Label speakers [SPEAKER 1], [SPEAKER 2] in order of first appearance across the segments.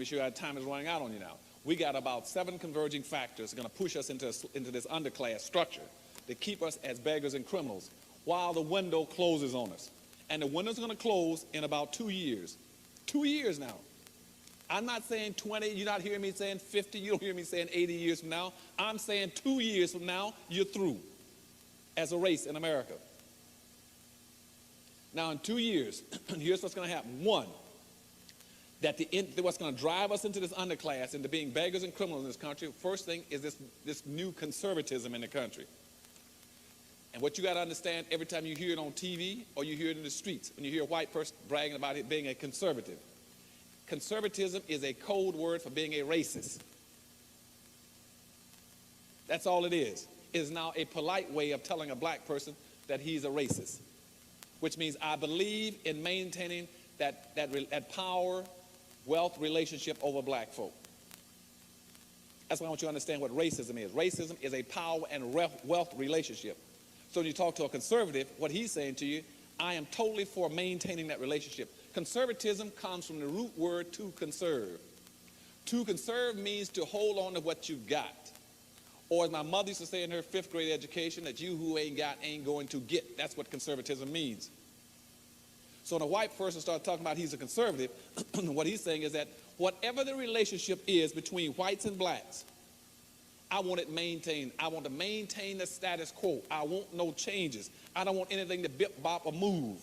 [SPEAKER 1] be sure our time is running out on you now. We got about 7 converging factors that are going to push us into this underclass structure to keep us as beggars and criminals while the window closes on us. And the window's going to close in about 2 years. 2 years now. I'm not saying 20, you're not hearing me saying 50, you don't hear me saying 80 years from now. I'm saying 2 years from now, you're through as a race in America. Now in 2 years, here's what's going to happen. One, that what's going to drive us into this underclass, into being beggars and criminals in this country, first thing is this new conservatism in the country. And what you got to understand every time you hear it on TV or you hear it in the streets, when you hear a white person bragging about it being a conservative, conservatism is a code word for being a racist. That's all it is. It is now a polite way of telling a black person that he's a racist, which means I believe in maintaining that power, wealth relationship over black folk. That's why I want you to understand what racism is. Racism is a power and wealth relationship. So when you talk to a conservative, what he's saying to you, I am totally for maintaining that relationship. Conservatism comes from the root word to conserve. To conserve means to hold on to what you've got. Or as my mother used to say in her 5th grade education, that you who ain't got ain't going to get. That's what conservatism means. So when a white person starts talking about he's a conservative, what he's saying is that whatever the relationship is between whites and blacks, I want it maintained. I want to maintain the status quo. I want no changes. I don't want anything to bip, bop, or move.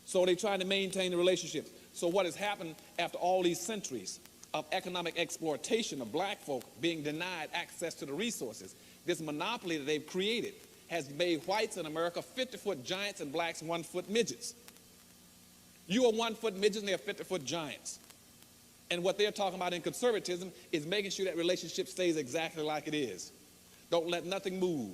[SPEAKER 1] So they're trying to maintain the relationships. So what has happened after all these centuries of economic exploitation of black folk being denied access to the resources, this monopoly that they've created has made whites in America 50-foot giants and blacks 1-foot midgets. You are 1-foot midgets and they're 50-foot giants. And what they're talking about in conservatism is making sure that relationship stays exactly like it is. Don't let nothing move.